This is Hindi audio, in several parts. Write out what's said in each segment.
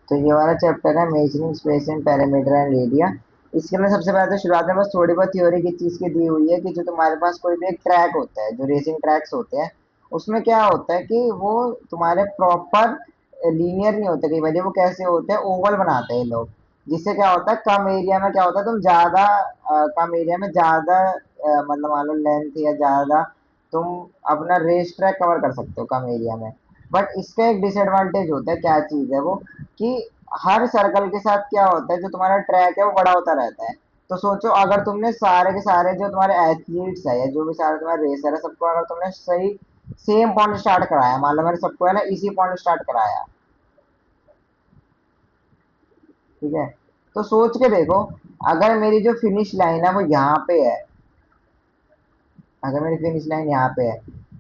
तो ये वाला चैप्टर है measuring space in parameter and area. इसके अंदर सबसे पहले तो शुरुआत में बस थोड़ी बहुत थ्योरी की चीज की दी हुई है कि जो तुम्हारे पास कोई भी एक ट्रैक होता है, जो रेसिंग ट्रैक्स होते हैं, उसमें क्या होता है कि वो तुम्हारे प्रॉपर लीनियर नहीं होते, कई बार वो कैसे होते हैं, ओवल बनाते हैं लोग। जिससे क्या होता है, कम एरिया में क्या होता है, तुम ज्यादा कम एरिया में ज्यादा मतलब मान लो लेंथ या ज्यादा तुम अपना रेस ट्रैक कवर कर सकते हो कम एरिया में। बट इसका एक डिसएडवांटेज होता है, क्या चीज है वो, कि हर सर्कल के साथ क्या होता है, जो तुम्हारा ट्रैक है वो बड़ा होता रहता है। तो सोचो, अगर तुमने सारे के सारे जो तुम्हारे एथलीट्स है या जो भी सारे तुम्हारे रेसर है, सबको अगर तुमने सही सेम पॉइंट स्टार्ट कराया, मान लो मैंने सबको है ना इसी पॉइंट स्टार्ट कराया, ठीक है, तो सोच के देखो, अगर मेरी जो फिनिश लाइन है वो यहाँ पे है, अगर मेरी फिनिश लाइन यहाँ पे है,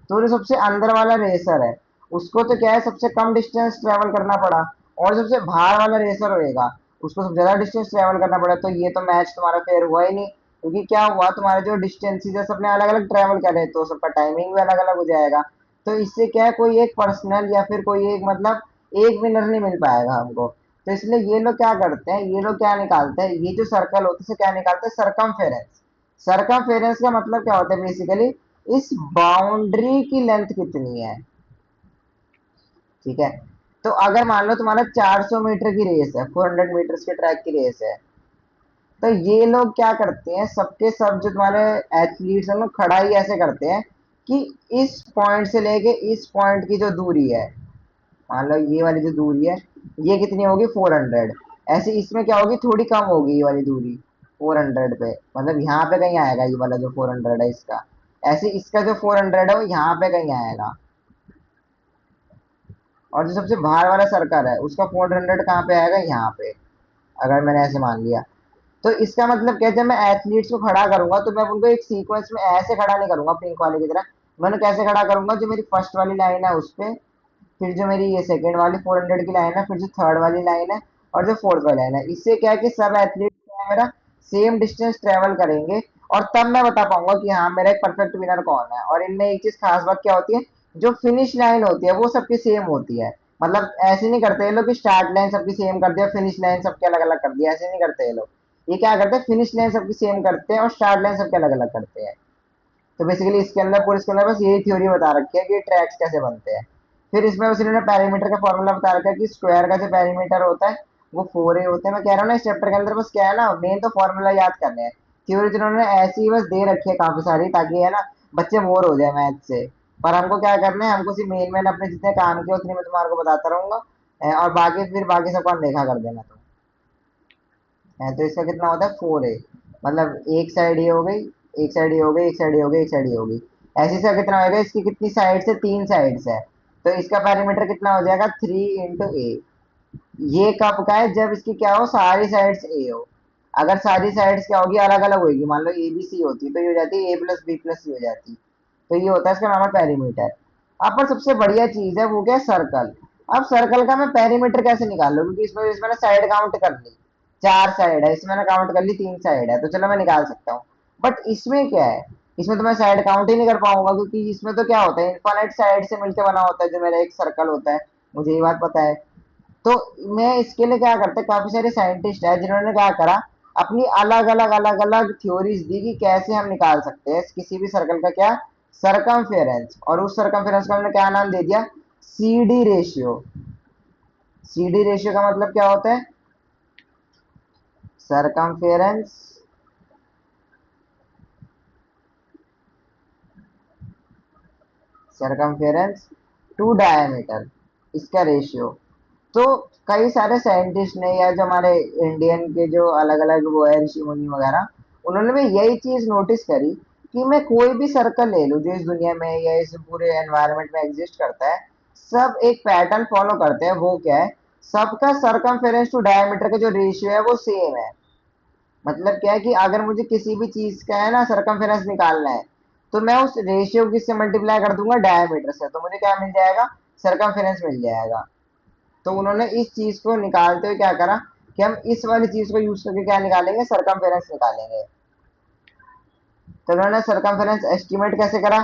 तो जो सबसे अंदर वाला रेसर है उसको तो क्या है, सबसे कम डिस्टेंस ट्रेवल करना पड़ा, और सबसे बाहर वाला रेसर होएगा उसको सबसे ज्यादा डिस्टेंस ट्रेवल करना पड़ा। तो ये तो मैच तुम्हारा फेयर हुआ ही नहीं, क्योंकि क्या हुआ, तुम्हारे जो डिस्टेंसेस है सबने अलग अलग ट्रेवल करे, तो सबका टाइमिंग भी अलग अलग हो जाएगा। तो इससे क्या है, कोई एक पर्सनल या फिर कोई एक मतलब एक विनर नहीं मिल पाएगा हमको। तो इसलिए ये लोग क्या करते हैं, ये लोग क्या निकालते हैं, ये जो सर्कल होते हैं क्या निकालते हैं, सरकमफेरेंस। सरकमफेरेंस का मतलब क्या होता है बेसिकली, इस बाउंड्री की लेंथ कितनी है, ठीक है। तो अगर मान लो तुम्हारा 400 मीटर की रेस है, 400 मीटर के ट्रैक की रेस है, तो ये लोग क्या करते हैं, सबके सब जो तुम्हारे एथलीट्स हैं लोग खड़ा ही ऐसे करते हैं कि इस पॉइंट से लेके इस पॉइंट की जो दूरी है, मान लो ये वाली जो दूरी है, ये कितनी होगी, 400। ऐसे इसमें क्या होगी, थोड़ी कम होगी ये वाली दूरी 400 पे, मतलब यहाँ पे कहीं आएगा ये वाला जो 400 है इसका, ऐसे इसका जो 400 है वो यहाँ पे कहीं आएगा। और जो सबसे बाहर वाला सर्कल है उसका 400 कहाँ पे आएगा, यहाँ पे, अगर मैंने ऐसे मान लिया। तो इसका मतलब क्या है, जब मैं एथलीट्स को खड़ा करूंगा तो मैं उनको एक सीक्वेंस में ऐसे खड़ा नहीं करूंगा पिंक वाले की तरह। मैं उन्हें कैसे खड़ा करूंगा, जो मेरी फर्स्ट वाली लाइन है उस पे, फिर जो मेरी ये सेकंड वाली 400 की लाइन है, फिर जो थर्ड वाली लाइन है, और जो फोर्थ वाली लाइन है। इससे क्या है कि सब एथलीट क्या है, मेरा सेम डिस्टेंस ट्रेवल करेंगे, और तब मैं बता पाऊंगा कि हाँ मेरा एक परफेक्ट विनर कौन है। और इनमें एक चीज खास बात क्या होती है, जो फिनिश लाइन होती है वो सबकी सेम होती है। मतलब ऐसे नहीं करते ये लोग कि स्टार्ट लाइन सबकी सेम कर दिया, फिनिश लाइन सबके अलग अलग कर दिया, ऐसे नहीं करते ये लोग। ये क्या करते हैं, फिनिश लाइन सबकी सेम करते हैं और स्टार्ट लाइन सबके अलग अलग करते हैं। तो बेसिकली इसके अंदर पूरे इसके अंदर बस यही थ्योरी बता रखी है कि ट्रैक्स कैसे बनते हैं। फिर इसमें बस इन्होंने पैरामीटर का फॉर्मूला बता रखा है कि स्क्वायर का जो पैरामीटर होता है वो 4a होता है। मैं कह रहा हूँ ना, इस चैप्टर के अंदर बस क्या है ना, मेन तो फॉर्मूला याद करने हैं। थ्योरी तो इन्होंने ऐसी ही बस दे रखी है काफी सारी, ताकि है ना बच्चे बोर हो जाए मैथ से। पर हमको क्या करना है, हमको सिर्फ मेन मेन अपने जितने काम किए उतनी मैं तुम्हारे को बताता रहूंगा। और बाकी फिर बाकी सब काम देखा कर देना तुम। तो इसका कितना होता है, 4a, मतलब एक साइड ये हो गई, एक साइड ये हो गई, एक साइड ये हो गई, एक साइड ये हो गई। ऐसे इसका कितना होगा, इसकी कितनी साइड से, 3 साइड है, तो इसका पैरामीटर कितना हो जाएगा, 3 × a। ये कब का है, जब इसकी क्या हो, सारी साइड्स ए हो। अगर सारी साइड्स क्या होगी, अलग अलग होगी, मान लो ए बी सी होती तो ये हो जाती है a+b+c हो जाती। तो ये होता है इसका नॉर्मल पैरीमीटर। अब पर सबसे बढ़िया चीज है वो क्या है, सर्कल। अब सर्कल का मैं पैरीमीटर कैसे निकाल लूँ, क्योंकि इसमें इसमें साइड काउंट कर ली, 4 साइड है, इसमें मैंने काउंट कर ली 3 साइड है, तो चलो मैं निकाल सकता हूँ। बट इसमें क्या है, इसमें तो मैं साइड काउंट ही नहीं कर पाऊंगा, क्योंकि इसमें तो क्या होता है, इनफाइनाइट साइड से मिलकर बना होता है जो मेरा एक सर्कल होता है, मुझे ये बात पता है। तो मैं इसके लिए क्या करता, काफी सारे साइंटिस्ट है जिन्होंने क्या करा, अपनी अलग अलग थ्योरीज दी कि कैसे हम निकाल सकते हैं किसी भी सर्कल का क्या, सरकमफेरेंस। और उस सरकमफेरेंस को हमने क्या नाम दे दिया, सीडी रेशियो। सीडी रेशियो का मतलब क्या होता है, सरकमफेरेंस सरकमफेरेंस टू डायमीटर, इसका रेशियो। तो कई सारे साइंटिस्ट ने या जो हमारे इंडियन के जो अलग अलग वो है ऋषि मुनि वगैरह, उन्होंने भी यही चीज नोटिस करी कि मैं कोई भी सर्कल ले लूं जो इस दुनिया में या इस पूरे एनवायरनमेंट में एग्जिस्ट करता है, सब एक पैटर्न फॉलो करते हैं। वो क्या है, सबका सरकमफेरेंस टू डायमीटर का जो रेशियो है वो सेम है। मतलब क्या है कि अगर मुझे किसी भी चीज का है ना सरकमफेरेंस निकालना है, तो मैं उस रेशियो को किससे मल्टीप्लाई कर दूंगा, डायमीटर से, तो मुझे क्या मिल जाएगा, सरकमफेरेंस मिल जाएगा। तो उन्होंने इस चीज को निकालते हुए क्या करा, कि हम इस वाली चीज को यूज करके क्या निकालेंगे, सरकमफेरेंस निकालेंगे। तो उन्होंने सरकमफेरेंस एस्टिमेट कैसे करा,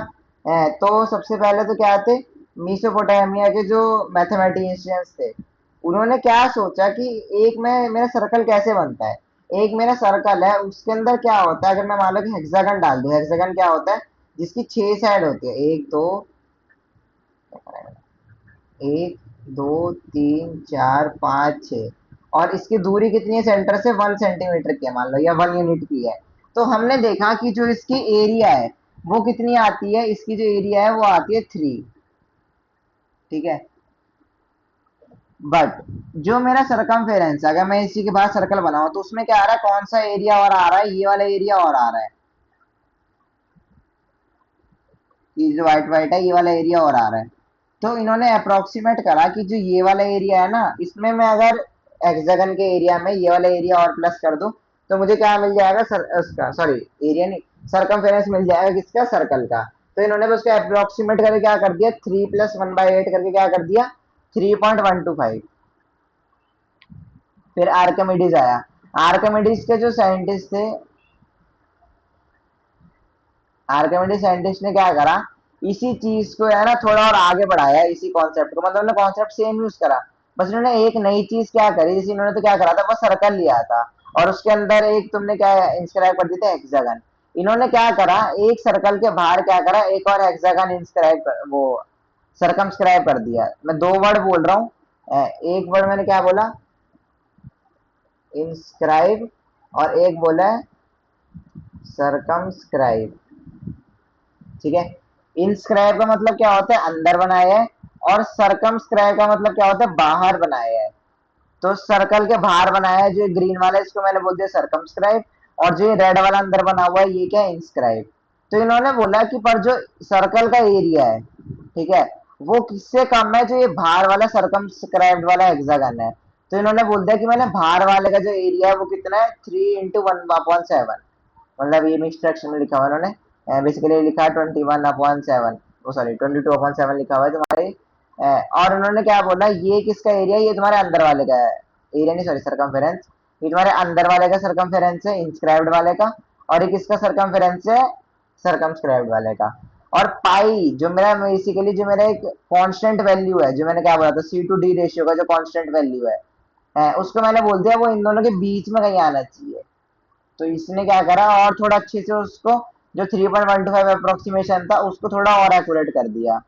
तो सबसे पहले तो क्या थे, मीसोपोटामिया के जो मैथमेटिशियंस थे, उन्होंने क्या सोचा कि एक में मेरा सर्कल कैसे बनता है, एक मेरा सर्कल है उसके अंदर क्या होता है, अगर मैं मान लो कि हेक्सागन डाल दूं, हेक्सागन क्या होता है जिसकी 6 साइड होती है, एक दो, एक दो तीन चार पाँच छः, और इसकी दूरी कितनी है सेंटर से, 1 सेंटीमीटर की है मान लो, या 1 यूनिट की है। तो हमने देखा कि जो इसकी एरिया है वो कितनी आती है, इसकी जो एरिया है वो आती है 3। ठीक है, बट जो मेरा सरकमफेरेंस है, अगर मैं इसी के बाद सर्कल बनाऊं तो उसमें क्या आ रहा है, कौन सा एरिया और आ रहा है, ये वाला एरिया और आ रहा है, ये जो व्हाइट व्हाइट है ये वाला एरिया और आ रहा है। तो इन्होंने अप्रोक्सीमेट करा कि जो ये वाला एरिया है ना, इसमें मैं अगर हेक्सागन के एरिया में ये वाला एरिया और प्लस कर दूं तो मुझे क्या मिल जाएगा, उसका सॉरी एरिया नहीं, सरकमफेरेंस मिल जाएगा, किसका, सर्कल का। तो इन्होंने बस उसको अप्रोक्सीमेट करके क्या कर दिया, 3 + 1/8 करके क्या कर दिया, 3.125। फिर आर्किमिडीज आया, आर्किमिडीज के जो साइंटिस्ट थे, आर्किमिडीज साइंटिस्ट ने क्या करा, इसी चीज को है ना थोड़ा और आगे बढ़ाया, इसी कॉन्सेप्ट को, मतलब उन्होंने कॉन्सेप्ट सेम यूज करा, बस उन्होंने एक नई चीज क्या करी, जैसे इन्होंने तो क्या करा था, बस सर्कल लिया था और उसके अंदर एक तुमने क्या इंस्क्राइब कर दी थी, हेक्सागन। इन्होंने क्या करा, एक सर्कल के बाहर क्या करा, एक और हेक्सागन इंस्क्राइब कर, वो सरकमस्क्राइब कर दिया। मैं दो वर्ड बोल रहा हूँ, एक वर्ड मैंने क्या बोला, इंस्क्राइब, और एक बोला है सरकमस्क्राइब। ठीक है, इंस्क्राइब का मतलब क्या होता है, अंदर बनाया है, और सरकमस्क्राइब का मतलब क्या होता है, बाहर बनाया है। तो सर्कल के बाहर बनाया है जो ग्रीन वाला है, इसको मैंने बोल दिया सरकमस्क्राइब, और जो ये रेड वाला अंदर बना हुआ है ये क्या है, इंस्क्राइब। तो इन्होंने बोला कि पर जो सर्कल का एरिया है, ठीक है, वो किससे कम है, जो ये बाहर वाला सरकमस्क्राइब्ड वाला हेक्सागन है। तो इन्होंने बोल दिया कि मैंने बाहर वाले का जो एरिया है वो कितना है, 3 × 1/7, मतलब ये इंस्ट्रक्शन में लिखा हुआ है उन्होंने, बेसिकली लिखा है 21/7, वो सॉरी 22/7 लिखा हुआ है तुम्हारे। और उन्होंने क्या बोला, ये किसका एरिया है, ये तुम्हारे अंदर वाले का है, एरिया नहीं सॉरी सरकमफेरेंस, ये तुम्हारे अंदर वाले का सरकमफेरेंस है, इंस्क्राइब्ड वाले का, और ये किसका सरकमफेरेंस है, सरकमस्क्राइब्ड वाले का। और पाई जो मेरा बेसिकली जो मेरा एक कांस्टेंट वैल्यू है, जो मैंने क्या बोला था, C/D रेशियो का जो कांस्टेंट वैल्यू है, उसको मैंने बोल दिया वो इन दोनों के बीच में कहीं आना चाहिए। तो इसने क्या करा, और थोड़ा अच्छे से उसको, जो 3.125 अप्रोक्सीमेशन था उसको थोड़ा और एक्यूरेट कर दिया।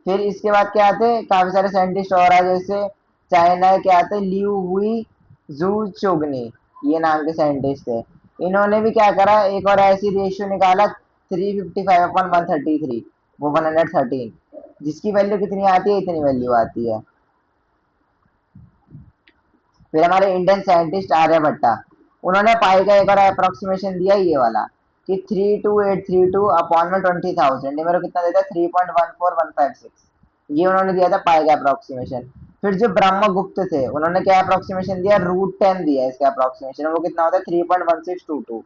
फिर इसके बाद क्या आते हैं, काफी सारे साइंटिस्ट और आए, जैसे चाइना के आते लिू हुई जू चोगनी, ये नाम के साइंटिस्ट थे। इन्होंने भी क्या करा, एक और ऐसी रेशियो निकाला, 355/133, वो 113, जिसकी वैल्यू कितनी आती है, इतनी वैल्यू आती है। फिर हमारे इंडियन साइंटिस्ट आर्यभट्टा, उन्होंने पाई का एक और अप्रोक्सीमेशन दिया, ये वाला, कि 32832/20,000, ये मेरे को कितना देता है, 3.14156, ये उन्होंने दिया था पाई का अप्रोक्सीमेशन। फिर जो ब्रह्मगुप्त थे उन्होंने क्या अप्रोक्सीमेशन दिया, √10 दिया इसका अप्रोक्सीमेशन, वो कितना होता है, 3.1622।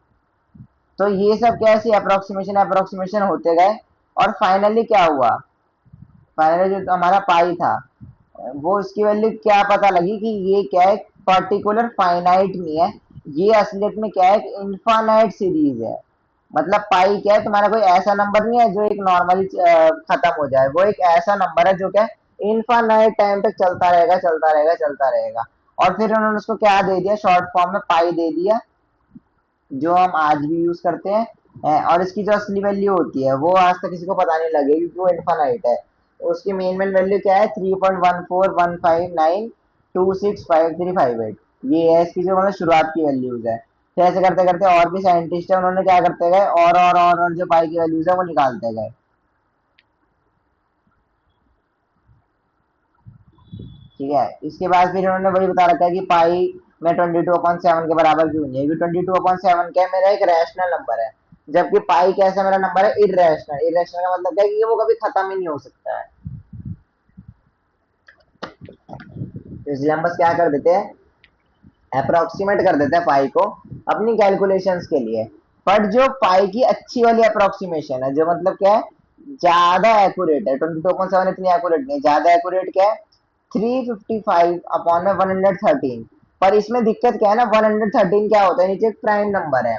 तो ये सब कैसे अप्रोक्सीमेशन अप्रोक्सीमेशन होते गए, और फाइनली क्या हुआ, फाइनली जो हमारा पाई था, वो उसकी वैल्यू क्या पता लगी कि ये क्या है, पर्टिकुलर फाइनाइट नहीं है, ये असलियत में क्या है, इनफाइनाइट सीरीज है। मतलब पाई क्या है, तुम्हारा कोई ऐसा नंबर नहीं है जो एक नॉर्मली खत्म हो जाए, वो एक ऐसा नंबर है जो क्या है इनफाइनाइट टाइम तक चलता रहेगा चलता रहेगा चलता रहेगा। और फिर उन्होंने उसको क्या दे दिया, शॉर्ट फॉर्म में पाई दे दिया, जो हम आज भी यूज करते हैं। और इसकी जो असली वैल्यू होती है वो आज तक किसी को पता नहीं लगेगी, क्योंकि वो इनफाइनाइट है। तो उसकी मेन वैल्यू क्या है, 3.14159265358, ये है इसकी जो मतलब शुरुआत की वैल्यूज है। फिर ऐसे करते करते और भी साइंटिस्ट है, उन्होंने क्या करते गए, और जो पाई की वैल्यूज है वो निकालते गए। ठीक है, इसके बाद फिर उन्होंने वही बता रखा है कि पाई में 22/7 के बराबर क्यों नहीं है, क्योंकि 22/7 क्या है, मेरा एक रैशनल नंबर है, जबकि पाई कैसा मेरा नंबर है, इरेशनल। इरेशनल का मतलब क्या है कि वो कभी खत्म ही नहीं हो सकता है। तो इसलिए हम बस क्या कर देते हैं, अप्रोक्सीमेट कर देते हैं पाई को अपनी कैलकुलेशंस के लिए। बट जो पाई की अच्छी वाली अप्रोक्सीमेशन है, जो मतलब क्या है, ज्यादा एक्यूरेट है, 22/7 इतनी एक्यूरेट नहीं, ज्यादा एक्यूरेट क्या है, 355/113। पर इसमें दिक्कत क्या है ना, 113 क्या होता है, नीचे एक प्राइम नंबर है,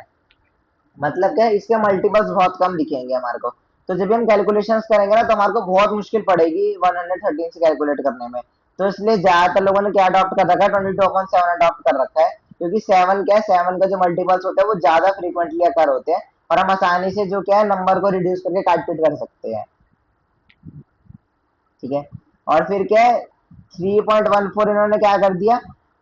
मतलब क्या है, इसके मल्टीपल्स बहुत कम दिखेंगे हमारे को। तो जब भी हम कैलकुलेशंस करेंगे ना तो हमारे को बहुत मुश्किल पड़ेगी 113 से कैलकुलेट करने में। तो इसलिए ज्यादातर लोगों ने क्या अडॉप्ट कर रखा है, 22/7 अडॉप्ट कर रखा है, क्योंकि सेवन क्या है, सेवन का जो मल्टीपल्स होते हैं वो ज्यादा फ्रीक्वेंटली अकर होते हैं, और हम आसानी से जो क्या है नंबर को रिड्यूस करके काट पीट कर सकते हैं। ठीक है। और फिर क्या है, 3.14 इन्होंने क्या कर दिया,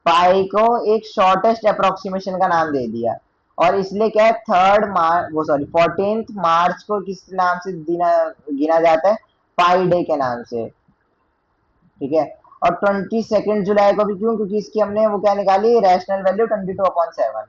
पाई को एक शॉर्टेस्ट अप्रोक्सीमेशन का नाम दे दिया। और इसलिए क्या है, 3rd मार्च, वो सॉरी 14th मार्च को किस नाम से गिना जाता है, पाई डे के नाम से। ठीक है। और 22 जुलाई को भी क्यों, क्योंकि इसकी हमने वो क्या निकाली, रैशनल वैल्यू 22/7।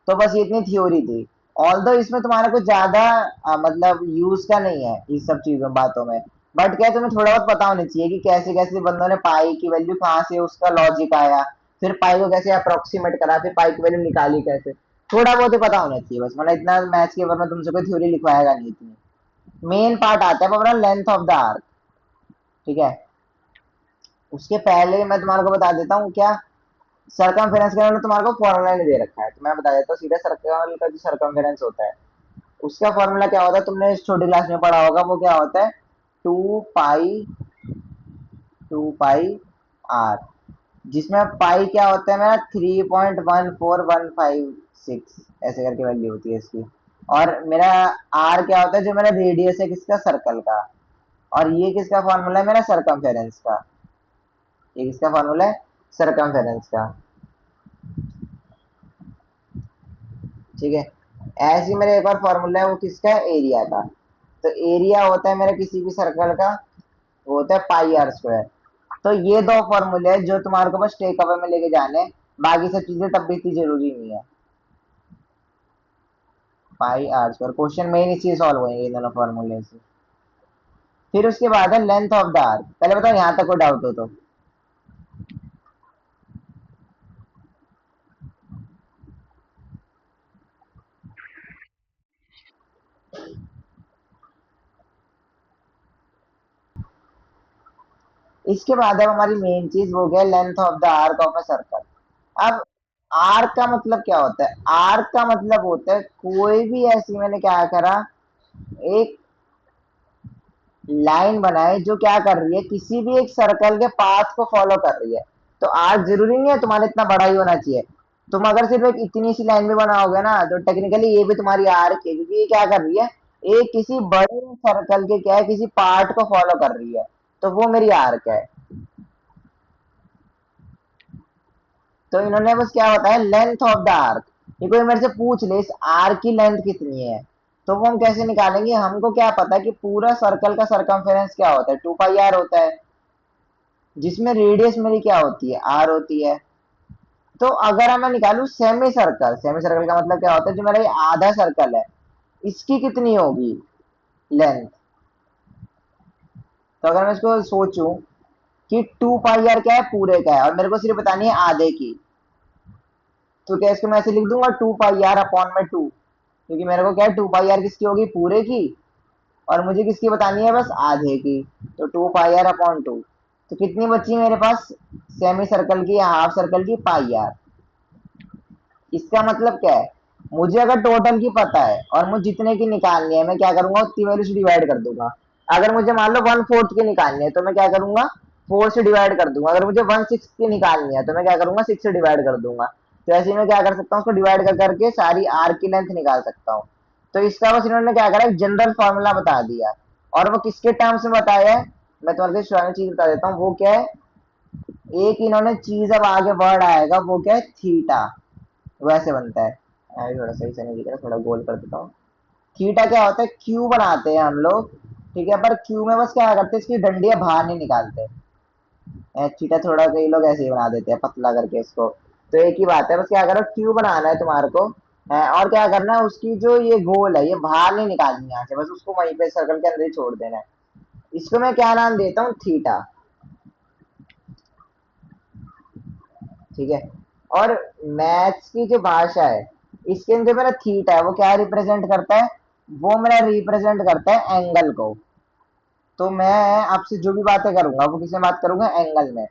तो बस ये इतनी थ्योरी थी। ऑल दो इसमें तुम्हारा कुछ ज्यादा मतलब यूज का नहीं है इस सब चीजों बातों में, बट क्या है, तुम्हें थोड़ा बहुत पता होना चाहिए कि कैसे कैसे बंदों ने पाई की वैल्यू कहाँ से, उसका लॉजिक आया, फिर पाई को कैसे अप्रोक्सीमेट करा, फिर पाई की वैल्यू निकाली कैसे, थोड़ा बहुत ही पता होना चाहिए बस। मतलब इतना मैथ्स के बारे में तुमसे कोई थ्योरी लिखवाएगा नहीं इतनी। मेन पार्ट आता है अपना लेंथ ऑफ द आर्क। ठीक है। उसके पहले मैं तुम्हारे को बता देता हूँ क्या, सरकमफेरेंस का तुम्हारे को फॉर्मूला नहीं दे रखा है, तो मैं बता देता हूँ सीधा। सर्कल का जो सरकमफेरेंस होता है उसका फॉर्मूला क्या होता है, तुमने इस छोटी क्लास में पढ़ा होगा, वो क्या होता है, टू पाई जिसमें पाई क्या होता है मेरा, 3.14156 ऐसे करके वैल्यू होती है इसकी। और मेरा आर क्या होता है, जो मेरा रेडियस है किसका, सर्कल का। और ये किसका फॉर्मूला है, मेरा सरकमफेरेंस का। ये किसका फॉर्मूला है, सरकमफेरेंस का। ठीक है। ऐसे ही मेरा एक और फॉर्मूला है, वो किसका है, एरिया का। तो एरिया होता है मेरा किसी भी सर्कल का, वो होता है πr²। तो ये दो फॉर्मूले हैं जो तुम्हारे को बस टेक अवे में लेके जाने हैं, बाकी सब चीजें तब भी इतनी जरूरी नहीं है। πr², क्वेश्चन में ही चीज सॉल्व होंगे इन दोनों फॉर्मूले से। फिर उसके बाद है लेंथ ऑफ द आर्क। पहले बताओ यहाँ तक कोई डाउट हो तो। इसके बाद अब हमारी मेन चीज हो गया length of the arc of a circle. अब आर्क का मतलब क्या होता है, आर्क का मतलब होता है कोई भी ऐसी, मैंने क्या करा, एक लाइन बनाए जो क्या कर रही है, किसी भी एक सर्कल के पाथ को फॉलो कर रही है। तो आर्क जरूरी नहीं है तुम्हारा इतना बड़ा ही होना चाहिए। तुम अगर सिर्फ एक इतनी सी लाइन भी बनाओगे ना तो टेक्निकली ये भी तुम्हारी आर्क है, क्योंकि ये क्या कर रही है, एक किसी बड़े सर्कल के क्या है, किसी पार्ट को फॉलो कर रही है, तो वो मेरी आर्क है। तो इन्होंने बस क्या बताया, लेंथ ऑफ द आर्क। ये कोई मेरे से पूछ ले इस आर्क की लेंथ कितनी है, तो वो हम कैसे निकालेंगे, हमको क्या पता है कि पूरा सर्कल का सरकमफेरेंस क्या होता है, 2πr होता है, जिसमें रेडियस मेरी क्या होती है, आर होती है। तो अगर मैं निकालू सेमी सर्कल, सेमी सर्कल का मतलब क्या होता है, जो मेरा ये आधा सर्कल है इसकी कितनी होगी लेंथ। तो अगर मैं इसको सोचूं कि 2πr क्या है, पूरे का है, और मेरे को सिर्फ बतानी है आधे की, तो क्या इसको मैं ऐसे लिख दूंगा, 2πr/2, क्योंकि मेरे को क्या है, 2πr किसकी होगी, पूरे की, और मुझे किसकी बतानी है, बस आधे की। तो 2πr/2, तो कितनी बची मेरे पास, सेमी सर्कल की या हाफ सर्कल की, πr। इसका मतलब क्या है, मुझे अगर टोटल की पता है और मुझे जितने की निकालनी है, मैं क्या करूंगा, उतनी वैल्यू से डिवाइड कर दूंगा। अगर मुझे मान लो 1/4 की निकालनी है तो मैं क्या करूंगा, 4 से डिवाइड कर दूंगा। अगर मुझे 1/6 की निकालनी है तो मैं क्या करूंगा, 6 से डिवाइड कर दूंगा। तो ऐसे ही मैं क्या कर सकता हूँ, उसको डिवाइड कर करके सारी आर की लेंथ निकाल सकता हूँ। तो इसका बस इन्होंने क्या करा, एक जनरल फॉर्मूला बता दिया। और वो किसके टर्म्स में बताया है, मैं तुम्हारे को चीज बता देता हूँ, वो क्या है, एक इन्होंने चीज अब आगे वर्ड आएगा, वो क्या है, थीटा। वैसे बनता है, अभी थोड़ा सही से नहीं दिख रहा, थोड़ा गोल कर देता हूँ। थीटा क्या होता है, क्यू बनाते हैं हम लोग, ठीक है, पर क्यू में बस क्या करते हैं, इसकी डंडियां बाहर नहीं निकालते। थीटा थोड़ा कई लोग ऐसे ही बना देते हैं पतला करके इसको। तो एक ही बात है, बस क्या करो, क्यू बनाना है तुम्हारे को, और क्या करना है, उसकी जो ये गोल है ये बाहर नहीं निकालनी यहाँ से, बस उसको वहीं पे सर्कल के अंदर ही छोड़ देना है। इसको मैं क्या नाम देता हूँ, थीटा। ठीक है। और मैथ्स की जो भाषा है, इसके अंदर मेरा थीटा है वो क्या रिप्रेजेंट करता है, वो मेरा रिप्रेजेंट करता है एंगल को। तो मैं आपसे जो भी बातें करूंगा वो किसमें बात करूंगा, एंगल में।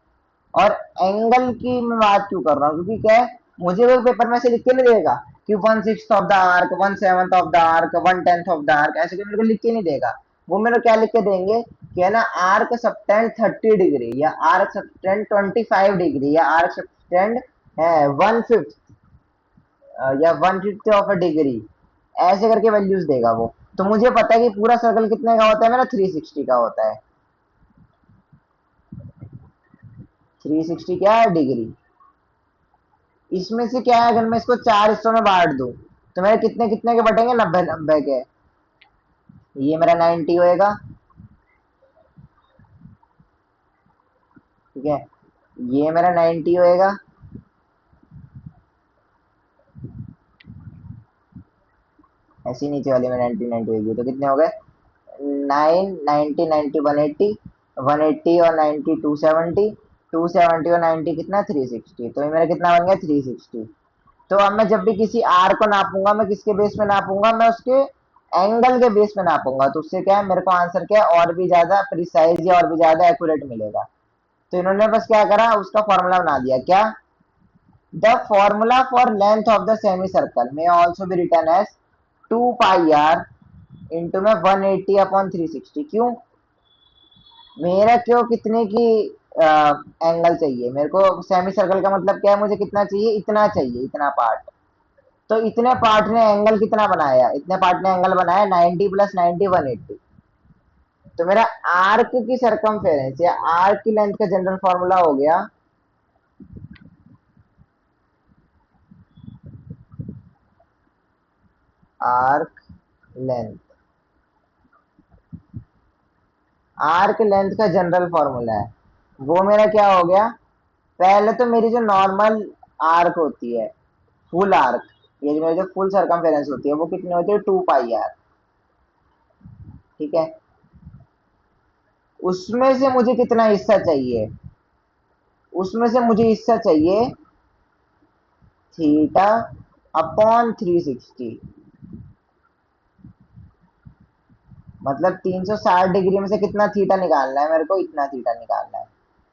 और एंगल की मैं बात क्यों कर रहा हूँ, क्योंकि क्या है, मुझे वो पेपर में से लिख के नहीं देगा कि 1/6 of the arc, 1/7 of the arc, 1/10 of the arc, ऐसे मेरे को लिख के नहीं देगा। वो मेरे को क्या लिख के देंगे कि है ना आर्क सबटेंड 30 डिग्री या आर्क सबटेंड 25 डिग्री या आर्क सबटेंड है 1/5 या 1/5 ऑफ अ डिग्री, ऐसे करके वैल्यूज देगा वो। तो मुझे पता है कि पूरा सर्कल कितने का होता है, मेरा 360 का होता है। 360 क्या है, डिग्री। इसमें से क्या है, अगर मैं इसको 4 हिस्सों में बांट दूं तो मेरे कितने कितने के बटेंगे, 90 90 के। ये मेरा 90 होएगा, ठीक है। ये मेरा 90 होएगा, ऐसी नीचे वाली में 90 90 होगी, तो कितने हो गए, 9 90 90 180, 180 और 90 270, 270 और 90 कितना 360, तो ये मेरा कितना बन गया 360। तो अब मैं जब भी किसी आर को नापूंगा, मैं किसके बेस में नापूंगा, मैं उसके एंगल के बेस में नापूंगा। तो उससे क्या है, मेरे को आंसर क्या है, और भी ज्यादा प्रिसाइज या और भी ज्यादा एक्यूरेट मिलेगा। तो इन्होंने बस क्या करा, उसका फॉर्मूला बना दिया, क्या, the formula for length of the semi circle में ऑल्सो भी written as 2 pi R into में 180 अपॉन 360। क्यों, मेरा क्यों कितने की एंगल चाहिए मेरे को, सेमी सर्कल का मतलब क्या है, मुझे कितना चाहिए, इतना चाहिए, इतना पार्ट। तो इतने पार्ट ने एंगल कितना बनाया, इतने पार्ट ने एंगल बनाया 90 प्लस 90 180। तो मेरा आर्क की सरकमफेरेंस या आर्क की लेंथ का जनरल फॉर्मूला हो गया, आर्क लेंथ। आर्क लेंथ का जनरल फॉर्मूला है, वो मेरा क्या हो गया, पहले तो मेरी जो नॉर्मल आर्क होती है, फुल आर्क, ये जो मेरी जो फुल सरकमफेरेंस होती है वो कितनी होती है, 2 पाई आर, ठीक है। उसमें से मुझे कितना हिस्सा चाहिए, उसमें से मुझे हिस्सा चाहिए थीटा अपॉन 360। मतलब 360 डिग्री में से कितना थीटा निकालना है मेरे को, इतना थीटा निकालना है।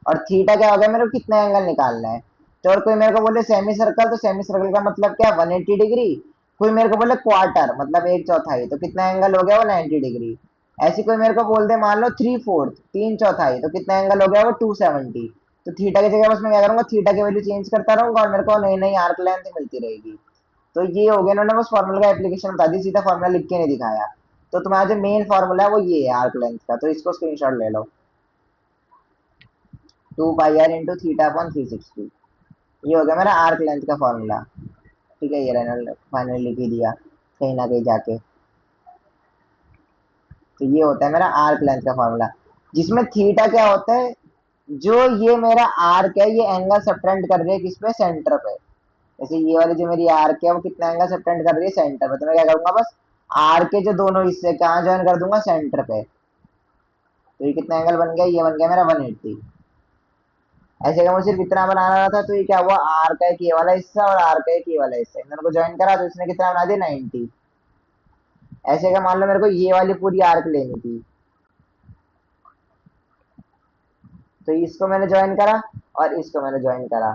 और थीटा क्या हो गया, मेरे को कितना एंगल निकालना है। तो और कोई मेरे को बोले सेमी सर्कल, तो सेमी सर्कल का मतलब क्या, 180 डिग्री। कोई मेरे को बोले क्वार्टर, मतलब एक चौथाई, तो कितना एंगल हो गया, वो 90 डिग्री। ऐसी कोई मेरे को बोल दे, मान लो 3/4, 3/4, तो कितना एंगल हो गया, वो 270। तो थीटा की जगह बस मैं क्या करूंगा, थीटा की वैल्यू चेंज करता रहूंगा और मेरे को नई नई आर्क लेंथ मिलती रहेगी। तो ये हो गया, इन्होंने बस फॉर्मूला का एप्लीकेशन बता दी, सीधा फॉर्मूला लिख के नहीं दिखाया। तो तुम्हारा जो मेन फॉर्मूला है वो ये है आर्क लेंथ का, तो इसको स्क्रीनशॉट ले लो, 2 pi R into theta upon 360। ये हो गया मेरा आर्क लेंथ का फॉर्मूला, ठीक है। ये रहना, फाइनली लिख ही दिया कहीं ना कहीं जाके। तो ये होता है मेरा आर्क लेंथ का फॉर्मूला, जिसमें थीटा क्या होता है, जो ये मेरा आर्क है ये एंगल सबटेंड कर रही है किस पे, सेंटर पे। जैसे ये वाली जो मेरी आर्क है वो कितना एंगल सबटेंड कर रही है, सेंटर पे। तो मैं क्या करूंगा, बस आर के जो दोनों हिस्से कहाँ ज्वाइन कर दूंगा, सेंटर पे। तो ये कितना एंगल बन गया, ये बन गया मेरा 180। ऐसे अगर मुझे सिर्फ इतना बनाना था, तो ये क्या हुआ, आर का एक ये वाला हिस्सा और आर का एक ये वाला हिस्सा, इन दोनों को ज्वाइन करा तो इसने कितना बना दिया, 90। ऐसे का मान लो मेरे को ये वाली पूरी आर्क लेनी थी, तो इसको मैंने ज्वाइन करा और इसको मैंने ज्वाइन करा,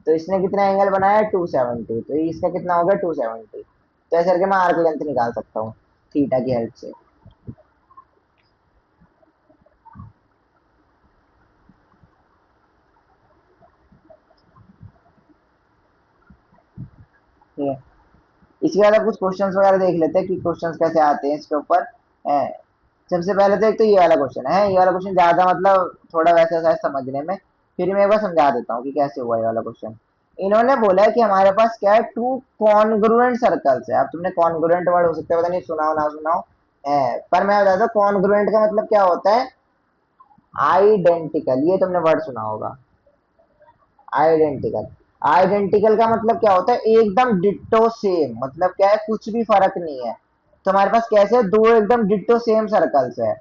तो इसने कितना एंगल बनाया, 270। तो इसका कितना हो गया, 270। तो ऐसे करके मैं आर्क लेंथ निकाल सकता हूँ थीटा की हेल्प से, ठीक है। इसके बाद अब कुछ क्वेश्चंस वगैरह देख लेते हैं कि क्वेश्चंस कैसे आते हैं इसके ऊपर। सबसे पहले तो एक तो ये वाला क्वेश्चन है, ये वाला क्वेश्चन ज्यादा मतलब थोड़ा वैसा सा है समझने में, फिर मैं एक बार समझा देता हूँ कि कैसे हुआ ये वाला क्वेश्चन। इन्होंने बोला है कि हमारे पास क्या है, टू कॉन्ग्रुएंट सर्कल्स है। अब तुमने कॉन्ग्रुएंट वर्ड हो सकता है, पता नहीं सुनाओ ना सुनाओ, पर मैं बता दूं कॉन्ग्रुएंट का मतलब क्या होता है, आइडेंटिकल, ये तुमने वर्ड सुना होगा, आइडेंटिकल। आइडेंटिकल का मतलब क्या होता है, एकदम डिट्टो सेम, मतलब क्या है, कुछ भी फर्क नहीं है। तो हमारे पास कैसे दो एकदम डिट्टो सेम सर्कल्स है,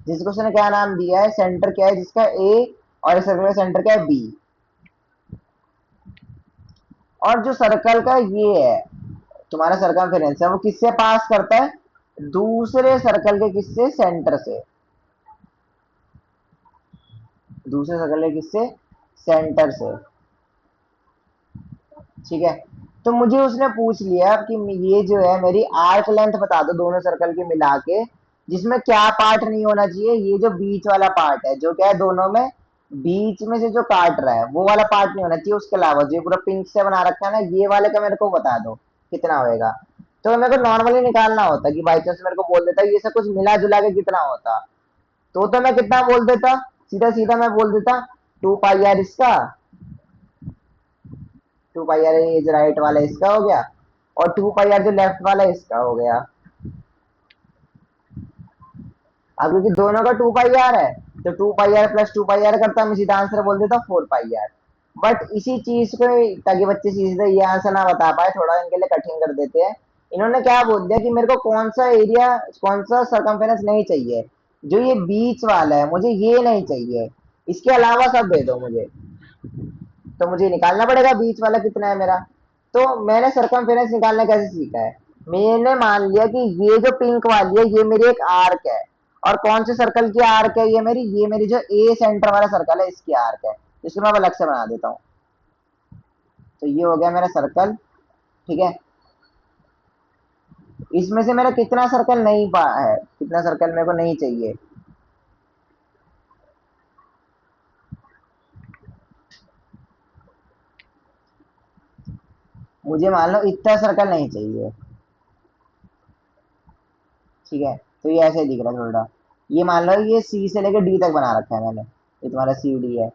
जिसको उसने क्या नाम दिया है, सेंटर क्या है जिसका ए, और इस सर्कल का सेंटर क्या है बी। और जो सर्कल का ये है तुम्हारा सर्कमफेरेंस है, वो किससे पास करता है, दूसरे सर्कल के किससे, सेंटर से। दूसरे सर्कल के किससे, सेंटर से, ठीक है। तो मुझे उसने पूछ लिया कि ये जो है मेरी आर्क लेंथ बता दो दोनों सर्कल के मिला के, जिसमें क्या पार्ट नहीं होना चाहिए, ये जो बीच वाला पार्ट है, जो क्या है दोनों में बीच में से जो काट रहा है वो वाला पार्ट नहीं होना चाहिए। उसके अलावा जो ये पूरा पिंक से बना रखा है ना, ये वाले का मेरे को बता दो कितना होएगा। तो मेरे को नॉर्मली निकालना होता कि बाई चांस मेरे को बोल देता ये सब कुछ मिला जुला के कितना होता, तो मैं कितना बोल देता, सीधा सीधा मैं बोल देता 2 पाई आर इसका, 2 पाई आर ये जो राइट वाला इसका हो गया, और 2 पाई आर जो लेफ्ट वाला इसका हो गया। अब क्योंकि दोनों का 2 पाई आर है, तो 2 pi are plus 2 pi are करता, मैं सीधा आंसर बोल देता 4 पाई आर। बट इसी चीज को, ताकि बच्चे सीधे ये आंसर ना बता पाए, थोड़ा इनके लिए कठिन कर देते हैं। इन्होंने क्या बोल दिया कि मेरे को कौन सा एरिया, कौन सा सरकमफेरेंस नहीं चाहिए, जो ये बीच वाला है मुझे ये नहीं चाहिए, इसके अलावा सब दे दो मुझे। तो मुझे निकालना पड़ेगा बीच वाला कितना है मेरा। तो मैंने सरकमफेरेंस निकालना कैसे सीखा है, मैंने मान लिया कि ये जो पिंक वाली है ये मेरी एक आर्क है, और कौन से सर्कल की आर्क है ये मेरी जो ए सेंटर वाला सर्कल है इसकी आर्क है। इसको मैं अब अलग से बना देता हूँ। तो ये हो गया मेरा सर्कल, ठीक है। इसमें से मेरा कितना सर्कल नहीं पा है, कितना सर्कल मेरे को नहीं चाहिए, मुझे मान लो इतना सर्कल नहीं चाहिए, ठीक है। तो ये ऐसे ही दिख रहा है थोड़ा, ये मान लो ये सी से लेके डी तक बना रखा है मैंने, ये तुम्हारा सी डी है,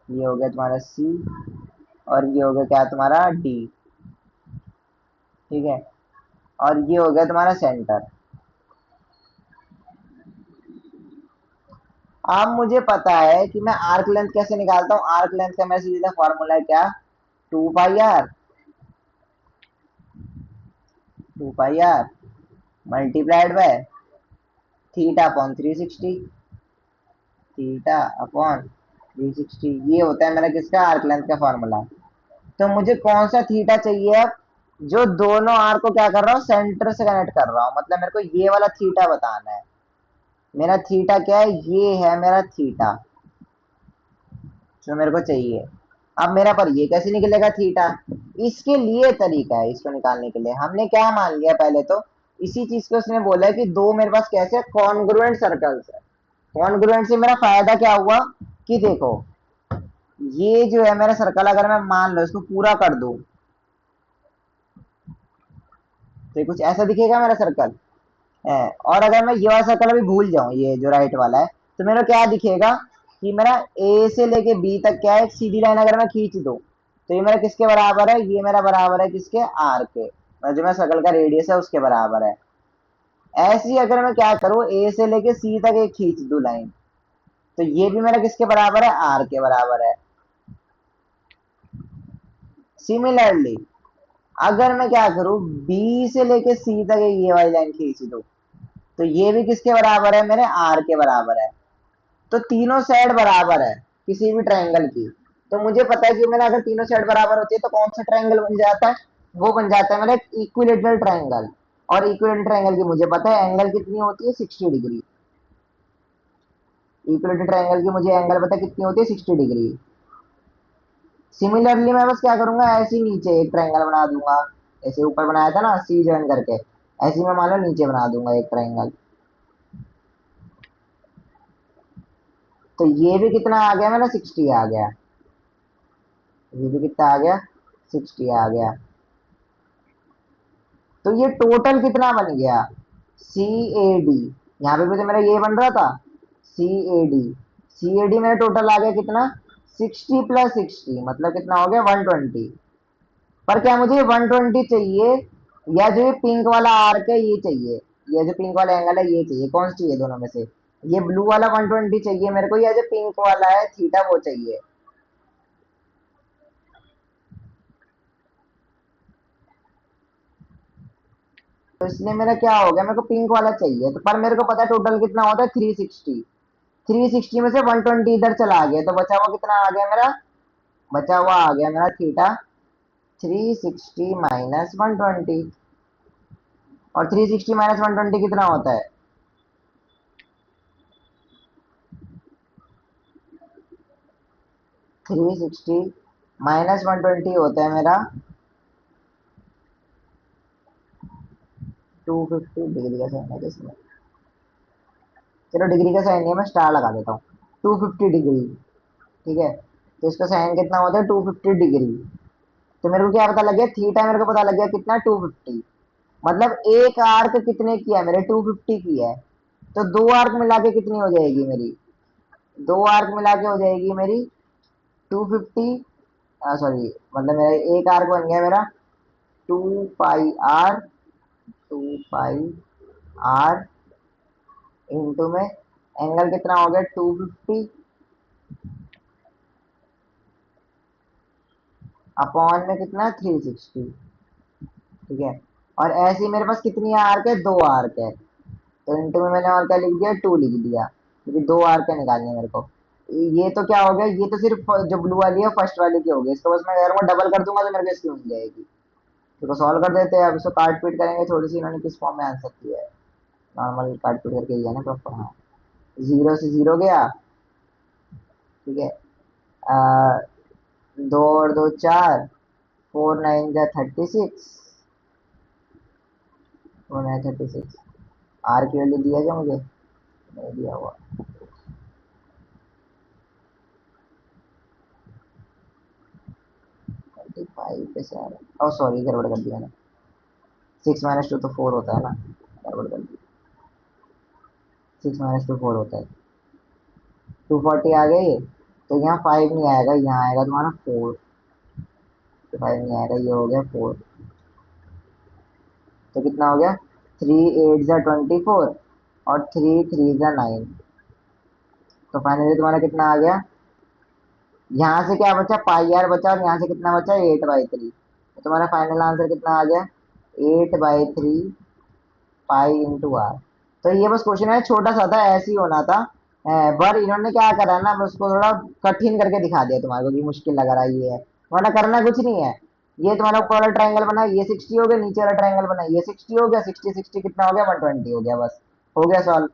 ये हो गया तुम्हारा सी, और ये हो गया क्या तुम्हारा डी, ठीक है। और ये हो गया तुम्हारा सेंटर। अब मुझे पता है कि मैं आर्क लेंथ कैसे निकालता हूँ, आर्क लेंथ का मेरा सीधा फॉर्मूला है क्या, 2 pi R, 2 pi R multiplied by theta upon 360, theta upon 360, ये होता है मेरा किसका, आर्क लेंथ का फॉर्मूला। तो मुझे कौन सा थीटा चाहिए अब, जो दोनों आर्क को क्या कर रहा हूँ, सेंटर से कनेक्ट कर रहा हूँ, मतलब मेरे को ये वाला थीटा बताना है। मेरा थीटा क्या है, ये है मेरा थीटा जो मेरे को चाहिए। अब मेरा पर ये कैसे निकलेगा थीटा, इसके लिए तरीका है इसको निकालने के लिए। हमने क्या मान लिया पहले तो, इसी चीज को उसने बोला है कि दो मेरे पास कैसे कॉन्ग्रुएंट सर्कल्स है। कॉन्ग्रुएंट से मेरा फायदा क्या हुआ कि देखो, ये जो है मेरा सर्कल, अगर मैं मान लो इसको पूरा कर दूं, तो ये कुछ ऐसा दिखेगा मेरा सर्कल है। और अगर मैं ये वाला सर्कल अभी भूल जाऊं, ये जो राइट वाला है, तो मेरा क्या दिखेगा कि मेरा ए से लेके बी तक क्या है, एक सीधी लाइन अगर मैं खींच दूं, तो ये मेरा किसके बराबर है, ये मेरा बराबर है किसके, आर के, मतलब जो मेरा सर्कल का रेडियस है उसके बराबर है। ऐसे ही अगर मैं क्या करूं, ए से लेके सी तक एक खींच दूं लाइन, तो ये भी मेरा किसके बराबर है, आर के बराबर है। सिमिलरली अगर मैं क्या करूं, बी से लेके सी तक ये वाली लाइन खींच दूं, तो ये भी किसके बराबर है, मेरे आर के बराबर है। तो तीनों साइड बराबर है किसी भी ट्रायंगल की। तो मुझे पता है कि मैंने अगर तीनों साइड बराबर होती है तो कौन सा ट्रायंगल बन जाता है, वो बन जाता है मेरा इक्विलेटरल ट्रायंगल। और इक्विलेटरल ट्रायंगल की मुझे पता है एंगल कितनी होती है, 60 डिग्री। इक्विलेटरल ट्रायंगल की मुझे एंगल पता है कितनी होती है, 60 डिग्री। सिमिलरली मैं बस क्या करूंगा, ऐसे ही नीचे एक ट्रायंगल बना दूंगा, ऐसे ऊपर बनाया था ना सी ज्वाइन करके, ऐसे ही मैं मान लो नीचे बना दूंगा एक ट्रायंगल। तो ये भी कितना आ गया मेरा, 60 आ गया। ये भी कितना आ गया, 60 आ गया। तो ये टोटल कितना बन गया, सी ए डी, यहाँ पे भी तो मेरा ये बन रहा था, C A D, C A D मेरा टोटल आ गया कितना, 60 + 60, मतलब कितना हो गया 120। पर क्या मुझे 120 चाहिए, या जो ये पिंक वाला आर्क है ये चाहिए, या जो पिंक वाला एंगल है ये चाहिए, कौन सा चाहिए दोनों में से, ये ब्लू वाला 120 चाहिए मेरे को, या जो पिंक वाला है थीटा वो चाहिए। तो इसलिए मेरा क्या हो गया, मेरे को पिंक वाला चाहिए, तो पर मेरे को पता है टोटल कितना होता है 360, 360 में से 120 इधर चला गया, तो बचा हुआ कितना आ गया मेरा, बचा हुआ आ गया मेरा थीटा 360 माइनस 120। और 360 माइनस 120 कितना होता है, 360 माइनस 120 होता है मेरा डिग्री का साइन है इसमें। चलो डिग्री का साइन नहीं है, मैं स्टार लगा देता हूँ। 250 डिग्री। ठीक है, तो इसका साइन कितना होता है? 250 डिग्री। तो मेरे को क्या पता लग गया? थीटा मेरे को पता लग गया कितना? 250। मतलब एक आर्क कितने की है मेरे? 250 की है। तो दो आर्क मिला के कितनी हो जाएगी मेरी? दो आर्क मिला के हो जाएगी मेरी 250। सॉरी, मतलब मेरा एक आर्क बन गया मेरा 2 pi R. 2 pi R into में एंगल कितना हो गया? 250 अपॉन में कितना? 360। ठीक है, और ऐसे ही मेरे पास कितनी आर्क है? दो आर्क है। तो इंटू में मैंने और क्या लिख दिया? 2 लिख दिया, क्योंकि दो आर्क निकालनी है मेरे को। ये तो क्या हो गया? ये तो सिर्फ जो ब्लू वाली है फर्स्ट वाली की हो गई। इसको बस मैं अगर वो डबल कर दूंगा तो मेरे को इसकी मिल जाएगी। इसको सॉल्व कर देते हैं। अब इसको काट पीट करेंगे थोड़ी सी, इन्होंने किस फॉर्म में आंसर किया है। नॉर्मल काट पीट करके दिया ना प्रॉपर। हाँ, जीरो से जीरो गया। ठीक है, आ, दो और दो चार, 4 9 जा 36। 4 9 36। आर की वैल्यू दिया क्या मुझे? नहीं दिया हुआ। 25 पे से आ रहा है। सॉरी, गड़बड़ कर दिया ना। 6 - 2 तो 4 होता है ना। गड़बड़ कर दी। 6 - 2 4 होता है। 240 आ गया ये। तो यहाँ 5 नहीं आएगा, यहाँ आएगा तुम्हारा 4। तो 5 नहीं आएगा, ये हो गया 4। तो कितना हो गया? 3 8 जा 24 और 3 3 जा 9। तो फाइनली तुम्हारा कितना आ गया? यहाँ से क्या बचा? पाई आर बचा, और यहाँ से कितना बचा? 8/3। तो तुम्हारा फाइनल आंसर कितना आ गया? 8/3 पाई इंटू आर। तो ये बस क्वेश्चन है, छोटा सा था, ऐसे ही होना था। पर इन्होंने क्या करा ना, बस उसको थोड़ा कठिन करके दिखा दिया तुम्हारे को, कि मुश्किल लग रहा है ये है। वरना करना कुछ नहीं है। ये तुम्हारा ऊपर वाला ट्रायंगल बना, ये 60 हो गया। नीचे वाला ट्रायंगल बना, ये 60 हो गया। 60 60 कितना हो गया? 120 हो गया। बस हो गया सॉल्व।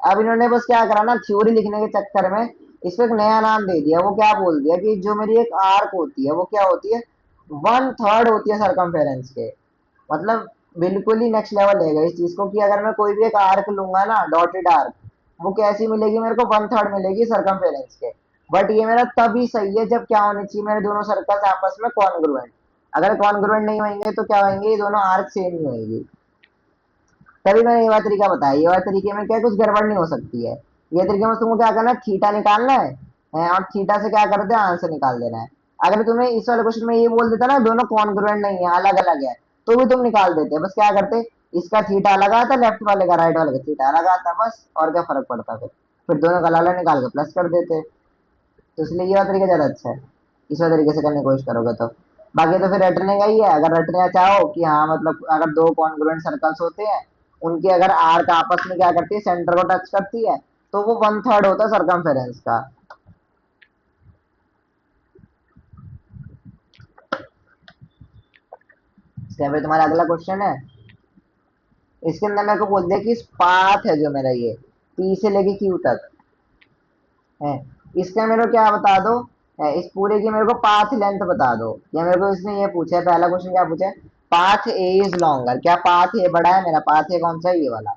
अब इन्होंने बस क्या करा ना, थ्योरी लिखने के चक्कर में इसको एक नया नाम दे दिया। वो क्या बोल दिया कि जो मेरी एक आर्क होती है वो क्या होती है? 1/3 होती है सरकमफेरेंस के। मतलब बिल्कुल ही नेक्स्ट लेवल है इस चीज को, कि अगर मैं कोई भी एक आर्क लूंगा ना, डॉटेड आर्क, वो कैसी मिलेगी मेरे को? 1/3 मिलेगी सरकमफेरेंस के। बट ये मेरा तभी सही है जब क्या होनी चाहिए? मेरे दोनों सर्कल्स आपस में कॉन्ग्रुएंट। अगर कॉन्ग्रुएंट नहीं होंगे तो क्या होंगे? ये दोनों आर्क सेम नहीं होंगी। तभी मैंने ये वाला तरीका बताया। ये वाला तरीके में क्या कुछ गड़बड़ नहीं हो सकती है। ये तरीके में तुमको क्या करना है? थीटा निकालना है, और थीटा से क्या करते हैं? आंसर निकाल देना है। अगर तुम्हें इस वाले क्वेश्चन में ये बोल देता ना दोनों कॉन्ग्रुएंट नहीं है, अलग अलग है, तो भी तुम निकाल देते। बस क्या करते? इसका थीटा अलग आता, लेफ्ट वाले का, राइट वाले का थीटा अलग आता, बस। और क्या फर्क पड़ता? फिर दोनों का लाला निकाल के प्लस कर देते। तो इसलिए ये वाला तरीका ज्यादा अच्छा है। इस वाले तरीके से करने की कोशिश करोगे तो। बाकी तो फिर रटने का ही है। अगर रटना चाहो कि हाँ मतलब अगर दो कॉन्ग्रुएंट सर्कल्स होते हैं, उनकी अगर आर्क आपस में क्या करती है? सेंटर को टच करती है, तो वो 1/3 होता है सरकमफेरेंस का। इसके बाद तुम्हारा अगला क्वेश्चन है। इसके अंदर मेरे को बोल दिया कि पाथ है जो मेरा ये पी से लेके क्यू तक है, इसका मेरे को क्या बता दो? इस पूरे की मेरे को पाथ लेंथ बता दो। या मेरे को इसने ये पूछा है, पहला क्वेश्चन क्या पूछा है? Path A is longer. क्या पाथ ए बड़ा है? मेरा पाथ ए कौन सा है? ये वाला।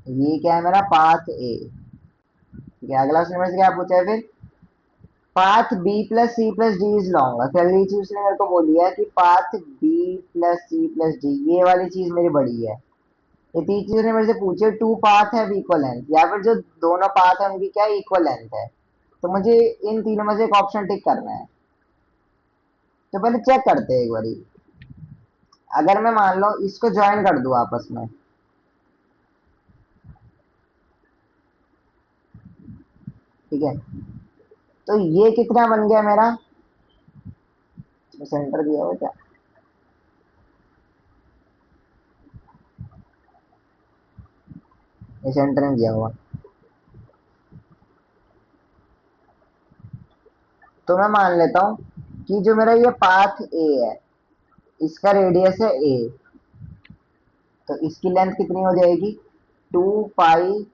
ये क्या है मेरा? पाथ ए। ठीक है, अगला क्वेश्चन मेरे से क्या पूछा है फिर? Path B plus C plus D is longer. पहली चीज उसने मेरे को बोली है कि path B plus C plus D, ये वाली चीज मेरी बड़ी है। ये तीन चीजों ने मेरे से पूछे, टू पाथ है इक्वल लेंथ, या फिर जो दोनों पाथ है उनकी क्या इक्वल लेंथ है। तो मुझे इन तीनों में से एक ऑप्शन टिक करना है। तो पहले चेक करते हैं एक बारी। अगर मैं मान लो इसको ज्वाइन कर दूं आपस में, ठीक है, तो ये कितना बन गया मेरा? सेंटर दिया हुआ क्या? ये सेंटर नहीं दिया हुआ। तो मैं मान लेता हूँ कि जो मेरा ये पाथ ए है, इसका रेडियस है ए। तो इसकी लेंथ कितनी हो जाएगी? 2 पाई।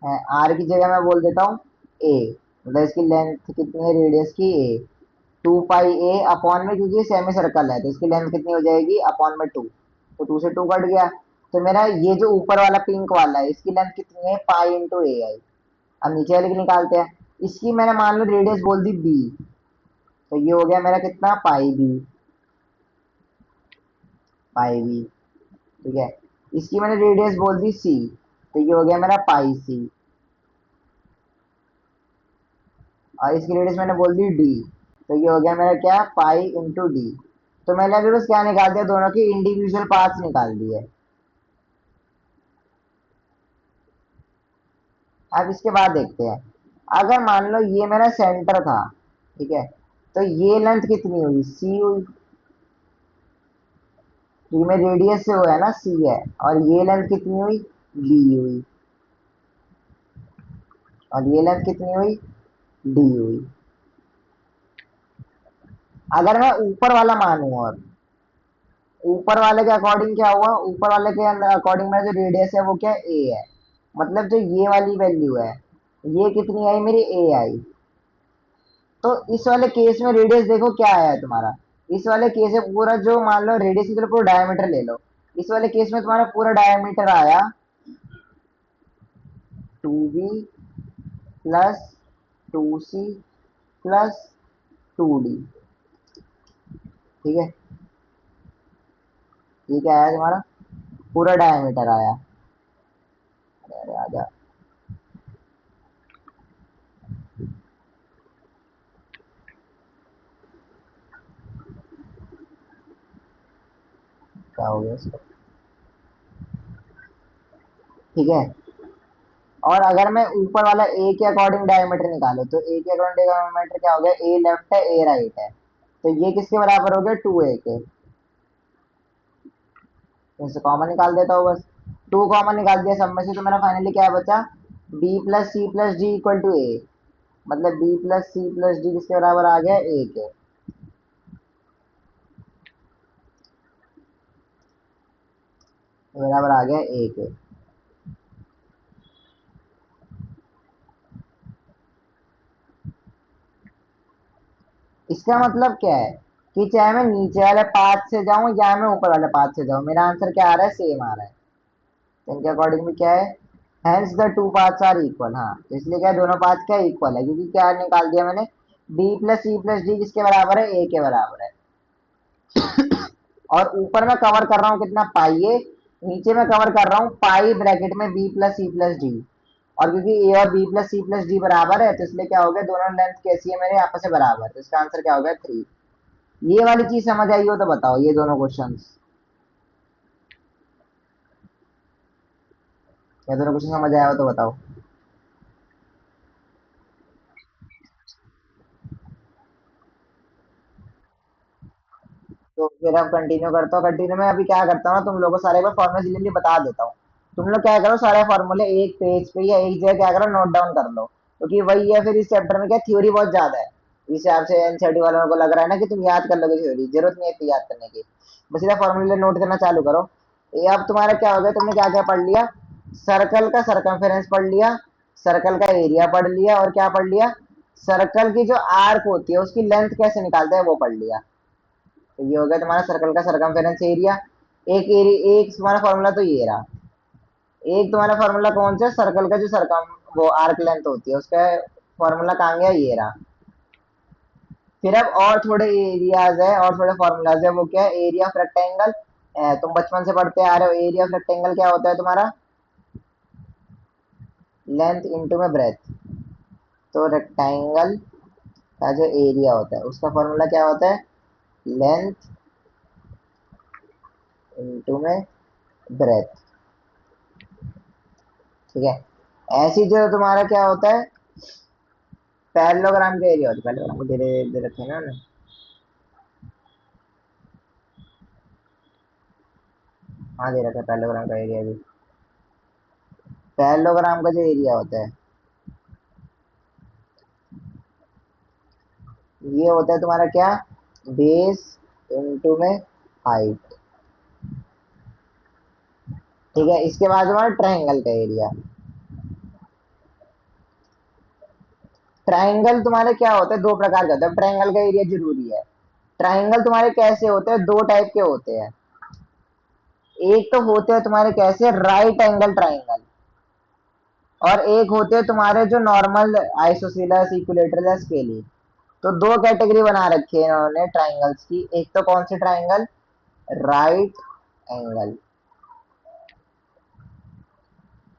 आर की जगह मैं बोल देता हूँ ए। मतलब इसकी लेंथ कितनी है रेडियस की? ए। 2 पाई ए अपॉन में, क्योंकि सेमी सर्कल है तो इसकी लेंथ कितनी हो जाएगी अपॉन में 2, तो 2 से 2 कट गया। तो मेरा ये जो ऊपर वाला पिंक वाला है इसकी लेंथ कितनी है, पाई इंटू ए आई। अब नीचे वाले की निकालते हैं। इसकी मैंने मान लो रेडियस बोल दी बी, तो ये हो गया मेरा कितना, पाई बी, पाई बी। ठीक है, इसकी मैंने रेडियस बोल दी सी, तो ये हो गया मेरा पाई सी। और इसकी रेडियस मैंने बोल दी डी, तो ये हो गया मेरा क्या, पाई इंटू डी। तो मैंने अभी बस क्या निकाल दिया, दोनों की इंडिविजुअल पार्ट्स निकाल दिए। अब इसके बाद देखते हैं, अगर मान लो ये मेरा सेंटर था, ठीक है, तो ये लेंथ कितनी हुई, सी हुई, क्योंकि मेरे रेडियस से हुआ है ना, सी है। और ये लेंथ कितनी हुई, डी हुई। और ये लेंथ कितनी हुई, डी हुई। अगर मैं ऊपर वाला मानूं, और ऊपर वाले के अकॉर्डिंग क्या हुआ, ऊपर वाले के अकॉर्डिंग मेरा जो रेडियस है वो क्या, ए है। मतलब जो ये वाली वैल्यू है, ये कितनी आई मेरी, ए आई। तो इस वाले केस में रेडियस देखो क्या आया है तुम्हारा। इस वाले केस में पूरा जो, मान लो रेडियस की तरफ पूरा डायमीटर ले लो, इस वाले केस में तुम्हारा पूरा डायमीटर आया 2b plus 2c plus 2d। ठीक है, ये क्या आया तुम्हारा, पूरा डायमीटर आया। अरे अरे आजा, क्या हो गया इसको। ठीक है, और अगर मैं ऊपर वाला ए के अकॉर्डिंग डायमीटर निकालो, तो ए के अकॉर्डिंग डायमीटर क्या हो गया, ए लेफ्ट है ए राइट है, तो ये किसके बराबर हो गया, 2a के। इससे कॉमन निकाल देता हूँ बस, 2 कॉमन निकाल दिया सब में से, तो मेरा फाइनली क्या बचा, b plus C plus D equal to A. मतलब b plus C plus D किसके बराबर आ गया, ए के। बराबर आ गया ए के। इसका मतलब क्या है, कि चाहे मैं नीचे वाले पाथ से जाऊं या मैं ऊपर वाले पाथ से जाऊं, मेरा आंसर क्या आ रहा है, सेम आ रहा है। तो इनके अकॉर्डिंग भी क्या है, hence the two paths are equal. हाँ, तो इसलिए क्या है, दोनों पाथ क्या इक्वल है, क्योंकि क्या निकाल दिया मैंने, b plus C plus D किसके बराबर है, ए के बराबर है। और ऊपर मैं कवर कर रहा हूँ कितना, पाई ए, नीचे मैं कवर कर रहा हूँ पाई ब्रैकेट में b plus C plus D. और क्योंकि ए और b plus C plus D बराबर है, तो इसलिए क्या हो गया, दोनों लेंथ कैसी है मेरे आपस में बराबर, तो इसका आंसर क्या हो गया, 3। ये वाली चीज समझ आई हो तो बताओ, ये दोनों क्वेश्चंस, ये दोनों क्वेश्चन समझ आया हो तो बताओ। तो फिर अब कंटिन्यू करता हूँ, कंटिन्यू में अभी क्या करता हूँ, तुम लोगों को सारे फॉर्मुला जल्दी जल्दी बता देता हूँ। तुम लोग क्या करो, सारे फॉर्मूले एक पेज पे या एक जगह क्या करो, नोट डाउन कर लो, क्योंकि वही है, फिर इस चैप्टर में क्या थ्योरी बहुत ज्यादा है। इस हिसाब से एनसीईआरटी वालों को लग रहा है ना कि तुम याद कर लोगे थ्योरी, जरूरत नहीं है इतनी याद करने की। बस सीधा फॉर्मूले नोट करना चालू करो। ये अब तुम्हारा क्या हो गया, तुमने क्या क्या पढ़ लिया, सर्कल का सरकमफेरेंस पढ़ लिया, सर्कल का एरिया पढ़ लिया, और क्या पढ़ लिया, सर्कल की जो आर्क होती है उसकी लेंथ कैसे निकालते हैं वो पढ़ लिया। तो ये हो गया तुम्हारा सर्कल का सरकमफेरेंस एरिया। एक एरिया, एक तुम्हारा फॉर्मूला तो ये रहा। एक तुम्हारा फॉर्मूला कौन सा, सर्कल का जो सरकम वो आर्क लेंथ होती है उसका फॉर्मूला कहाँ गया, ये रहा। फिर अब और थोड़े एरियाज है और थोड़े फॉर्मूलाज है, वो क्या है, एरिया ऑफ रेक्टेंगल। तुम बचपन से पढ़ते आ रहे हो, एरिया ऑफ रेक्टेंगल क्या होता है तुम्हारा, लेंथ इंटू में ब्रेथ। तो रेक्टेंगल का जो एरिया होता है उसका फॉर्मूला क्या होता है, लेंथ इंटू में ब्रेथ। ठीक है, ऐसी जो तुम्हारा क्या होता है, पैरेललोग्राम का एरिया होता है, पैरेललोग्राम को धीरे धीरे रखे ना हमने। हाँ दे रखा है पैरेललोग्राम का एरिया भी। पैरेललोग्राम का जो एरिया होता है, ये होता है तुम्हारा क्या, बेस इंटू में हाइट। ठीक है, इसके बाद तुम्हारा ट्रायंगल का एरिया, ट्राइंगल तुम्हारे क्या होते हैं, दो प्रकार के होते हैं, ट्राइंगल का एरिया जरूरी है। ट्राइंगल तुम्हारे कैसे होते हैं, दो टाइप के होते हैं। एक तो होते हैं तुम्हारे कैसे, राइट एंगल ट्राइंगल, और एक होते हैं तुम्हारे जो नॉर्मल आइसोसेलेस, इक्विलेटरल, स्केली। तो दो कैटेगरी बना रखी है इन्होंने ट्राइंगल्स की। एक तो कौन सी ट्राइंगल, राइट एंगल,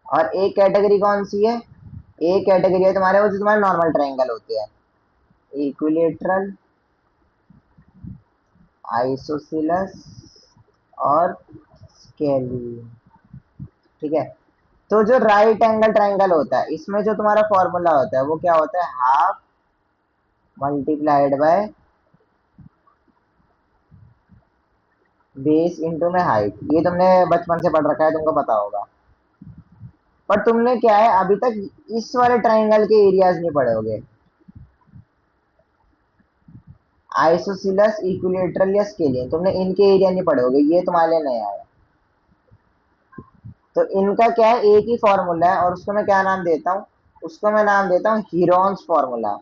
और एक कैटेगरी कौन सी है, एक कैटेगरी है तुम्हारे वो जो तुम्हारे नॉर्मल ट्राइंगल होते हैं, इक्विलेटरल, आइसोसेलेस और स्केली। ठीक है। तो जो राइट एंगल ट्राइंगल होता है, इसमें जो तुम्हारा फॉर्मूला होता है वो क्या होता है, half multiplied by base into में हाइट। ये तुमने बचपन से पढ़ रखा है, तुमको पता होगा। पर तुमने क्या है अभी तक इस वाले ट्राइंगल के एरियाज नहीं पढ़े होगे, आइसोसेलेस, इक्विलेटरल या स्केलियन, तुमने इनके एरिया नहीं पढ़े होगे, ये तुम्हारे लिए नया है। तो इनका क्या है, एक ही फॉर्मूला है, और उसको मैं क्या नाम देता हूँ, उसको मैं नाम देता हूँ हीरोन्स फॉर्मूला।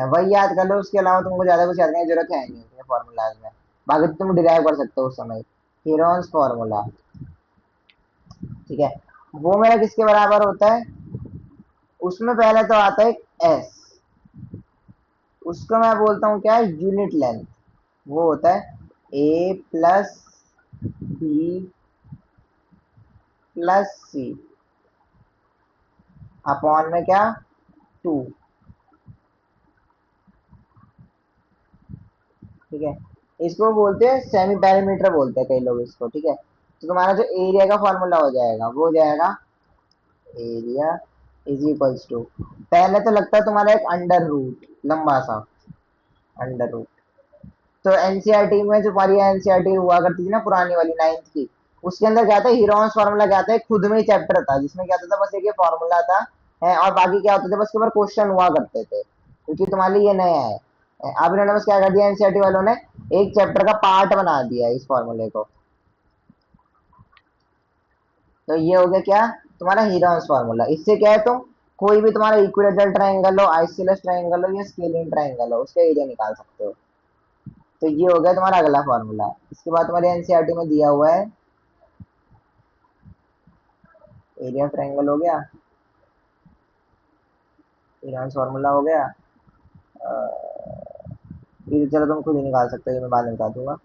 वही याद कर लो, उसके अलावा तुमको ज्यादा कुछ याद करने की जरूरत है नहीं उसमें फॉर्मूलाज में। बाकी तो तुम डिराइव कर सकते हो उस समय। हीरोन्स फॉर्मूला, ठीक है। वो मेरा किसके बराबर होता है, उसमें पहले तो आता है एस, उसको मैं बोलता हूँ क्या, यूनिट लेंथ। वो होता है ए प्लस बी प्लस सी अपॉन में क्या, टू। ठीक है। इसको बोलते हैं सेमी पैरामीटर बोलते हैं कई लोग इसको, ठीक है। तो तुम्हारा जो एरिया का फॉर्मूला हो जाएगा वो हो जाएगा एरिया इज इक्वल्स टू, पहले तो लगता है तुम्हारा एक अंडर रूट, लंबा सा अंडर रूट। तो एनसीईआरटी में जो हमारी एनसीईआरटी हुआ करती थी ना पुरानी वाली, नाइन्थ की, उसके अंदर क्या था, हीरोन्स फार्मूला क्या था, खुद में ही चैप्टर था जिसमें क्या था, बस एक ये फार्मूला था है, और बाकी क्या होते थे, बस के ऊपर क्वेश्चन हुआ करते थे, क्योंकि तुम्हारे लिए ये नया है। अब इन्होंने बस क्या कर दिया एनसीईआरटी वालों ने, एक चैप्टर का पार्ट बना दिया इस फॉर्मूले को। तो ये हो गया क्या, तुम्हारा हीरोन्स फार्मूला। इससे क्या है, तुम कोई भी तुम्हारा इक्विलेटरल ट्राइंगल हो, आइसोसेलेस ट्राइंगल हो या स्केलिन ट्राइंगल हो, उसका एरिया निकाल सकते हो। तो ये हो गया तुम्हारा अगला फॉर्मूला। इसके बाद तुम्हारे एनसीईआरटी में दिया हुआ है एरिया ट्रायंगल हो गया, हीरोन्स फार्मूला हो गया। ये चलो तुम खुद ही निकाल सकते हो, ये मैं बाद में बता दूंगा।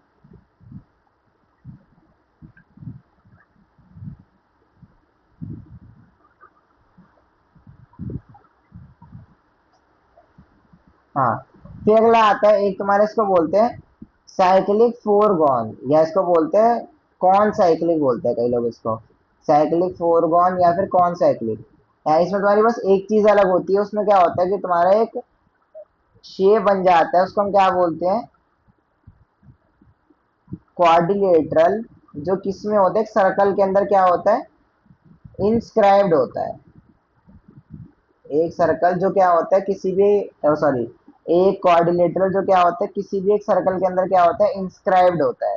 हाँ, फिर अगला आता है एक तुम्हारे, इसको बोलते हैं साइक्लिक फोरगॉन, या इसको बोलते हैं कौन साइक्लिक बोलते हैं कई लोग इसको, साइक्लिक फोरगॉन या फिर कौन साइक्लिक। इसमें तुम्हारी बस एक चीज अलग होती है, उसमें क्या होता है कि तुम्हारा एक शेप बन जाता है, उसको हम क्या बोलते हैं, क्वाड्रिलेटरल, जो किस में होता है, एक सर्कल के अंदर क्या होता है, इंस्क्राइब्ड होता है। एक सर्कल जो क्या होता है किसी भी, सॉरी, एक कोऑर्डिनेटर जो क्या होता है किसी भी एक सर्कल के अंदर क्या होता है, इंस्क्राइब्ड होता है।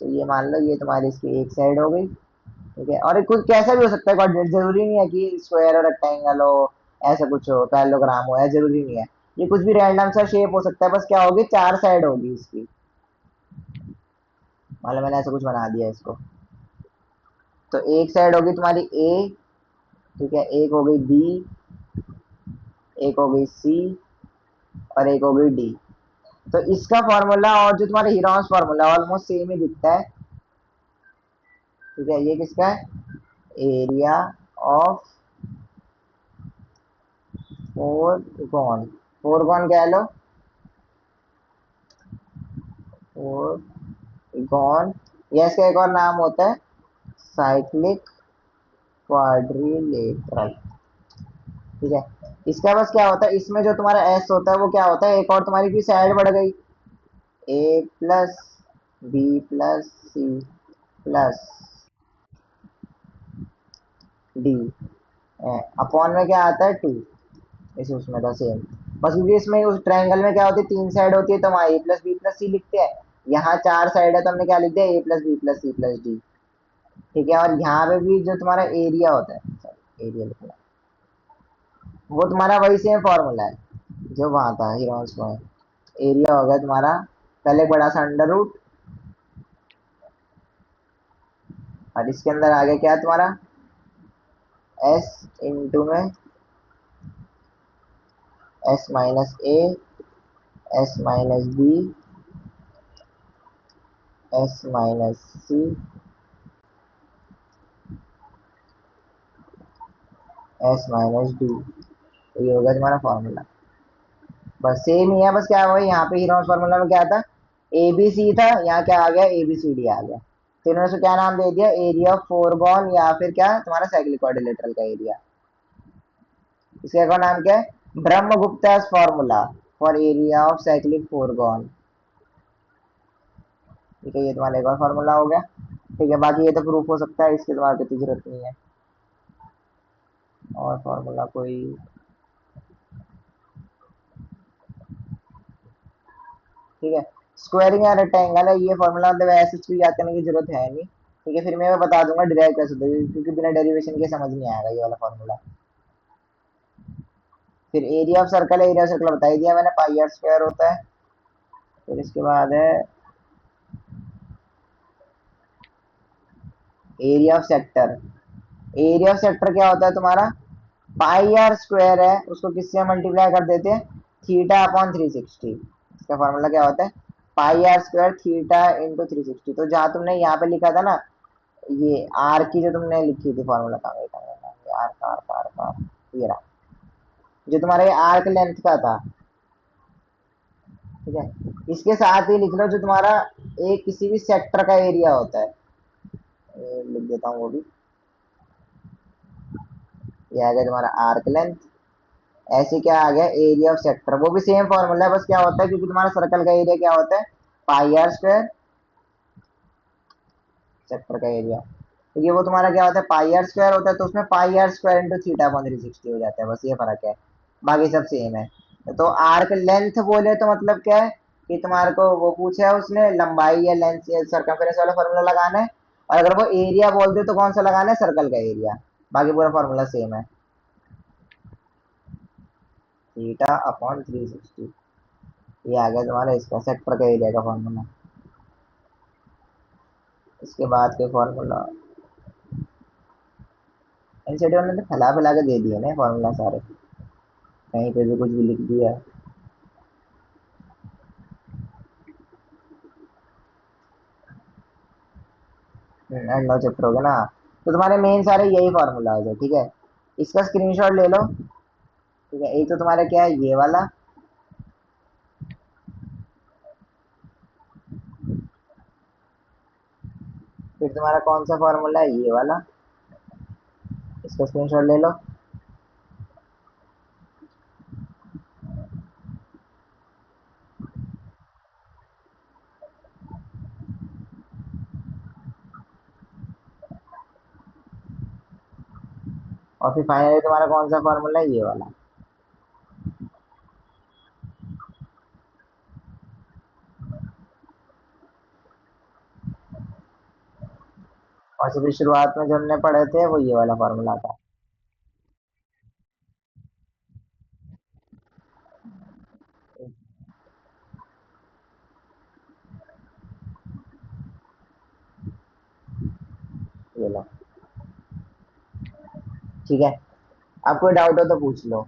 तो ये मान लो ये तुम्हारी इसकी एक साइड हो गई, ठीक है। और ये कुछ कैसा भी हो सकता है कोऑर्डिनेट, जरूरी नहीं है कि स्क्वायर और रेक्टेंगल हो, ऐसा कुछ हो, पैरेललोग्राम हो, ऐसा जरूरी नहीं है। ये कुछ भी रैंडम सा शेप हो सकता है, बस क्या होगी, चार साइड होगी इसकी। मान लो मैंने ऐसा कुछ बना दिया इसको, तो एक साइड होगी तुम्हारी ए, ठीक है, एक हो गई बी, एक हो गई सी, और एक हो गई डी। तो इसका फॉर्मूला और जो तुम्हारे हीरोन्स फॉर्मूला ऑलमोस्ट सेम ही दिखता है, ठीक है। ये किसका है, एरिया ऑफ फोरगॉन, फोरगॉन कह लो, फोरगॉन, या इसका एक और नाम होता है साइक्लिक क्वाड्रिलेटरल, ठीक है। इसका बस क्या होता है, इसमें जो तुम्हारा एस होता है वो क्या होता है, एक और तुम्हारी की साइड बढ़ गई, A plus B plus C plus D, upon में क्या आता है, टू। इस उसमें था सेम, बस क्योंकि इसमें उस ट्रायंगल में क्या होती है, तीन साइड होती है, तो वहाँ ए प्लस बी प्लस सी लिखते हैं। यहाँ चार साइड है तो हमने क्या लिख दिया, A plus B plus C plus D, ठीक है। और यहाँ पे भी जो तुम्हारा एरिया होता है, एरिया लिखना, वो तुम्हारा वही सेम फॉर्मूला है जो वहां था हीरोन्स में। एरिया हो गया तुम्हारा पहले एक बड़ा सा अंडर रूट, और इसके अंदर आ गया क्या तुम्हारा एस इंटू में S minus A, S minus B, S minus C, S minus D. ये हो गया तुम्हारा फॉर्मूला। बस सेम ही है, बस क्या हुआ यहाँ पे हीरोन्स फॉर्मूला में क्या था, ए बी सी था, यहाँ क्या आ गया ए बी सी डी आ गया। तो इन्होंने उसको क्या नाम दे दिया, एरिया ऑफ फोरगॉन, या फिर क्या तुम्हारा साइक्लिक क्वाड्रिलेटरल का एरिया। इसका एक और नाम क्या है, Brahmagupta formula for area of cyclic forgon. ठीक है, ये तुम्हारा एक और फॉर्मूला हो गया। ठीक है, बाकी ये तो प्रूफ हो सकता है, इसकी तुम्हारी कोई जरूरत नहीं है। और फॉर्मूला कोई, ठीक है, स्क्वायरिंग या रेक्टेंगल है ये फॉर्मूला, मतलब ऐसे भी याद करने की जरूरत है नहीं। ठीक है, फिर मैं बता दूंगा डिराइव कैसे होता है, क्योंकि बिना डेरिवेशन के समझ नहीं आएगा ये वाला फॉर्मूला। फिर एरिया ऑफ सर्कल है, एरिया ऑफ सर्कल बता ही दिया मैंने, पाई आर स्क्वायर होता है। फिर इसके बाद है area of sector. Area of sector क्या होता है तुम्हारा, पाई आर स्क्वायर है, उसको किससे मल्टीप्लाई कर देते हैं, थीटा अपॉन 360। इसका फॉर्मूला क्या होता है, पाई आर स्क्वायर थीटा इंटू 360। तो जहां तुमने यहाँ पे लिखा था ना, ये आर की जो तुमने लिखी थी फॉर्मूला का, आर का आर का आर का, ये रहा जो तुम्हारा ये आर्क लेंथ का था। ठीक है, इसके साथ ही लिख लो जो तुम्हारा एक किसी भी सेक्टर का एरिया होता है, लिख देता हूँ वो भी। ये आ गया तुम्हारा आर्क लेंथ, ऐसे क्या आ गया एरिया ऑफ सेक्टर, वो भी सेम फॉर्मूला है, बस क्या होता है क्योंकि तुम्हारा सर्कल का एरिया क्या होता है, पाई आर स्क्वायर, सेक्टर का एरिया। तो ये वो तुम्हारा क्या होता है, पाई आर स्क्वायर होता है, तो उसमें pi R square into theta upon 360 हो जाता है, बस ये फर्क है, बाकी सब सेम है। तो आर्क लेंथ बोले तो मतलब क्या है कि तुम्हारे को वो पूछा है उसने लंबाई या लेंथ या सर्कमफेरेंस वाला फॉर्मूला लगाना है, और अगर वो एरिया बोल दे तो कौन सा लगाना है, सर्कल का एरिया। बाकी पूरा फॉर्मूला सेम है, थीटा अपॉन 360। ये आ गया तुम्हारा इसका सेक्टर का एरिया का फॉर्मूला। इसके बाद के फॉर्मूला एनसीडी ने तो फैला फैला के दे दिए ना फॉर्मूला सारे, कहीं पे भी कुछ भी लिख दिया। एंड नो चैप्टर हो गया ना, तो तुम्हारे मेन सारे यही फॉर्मूला है, ठीक है, इसका स्क्रीनशॉट ले लो। ठीक है, एक तो तुम्हारा क्या है ये वाला, फिर तुम्हारा कौन सा फॉर्मूला है ये वाला, इसका स्क्रीनशॉट ले लो। और फिर फाइनली तुम्हारा कौन सा फॉर्मूला है ये वाला। और फिर शुरुआत में जो हमने पढ़े थे वो ये वाला फॉर्मूला था। ये लो, ठीक है, आप कोई डाउट हो तो पूछ लो।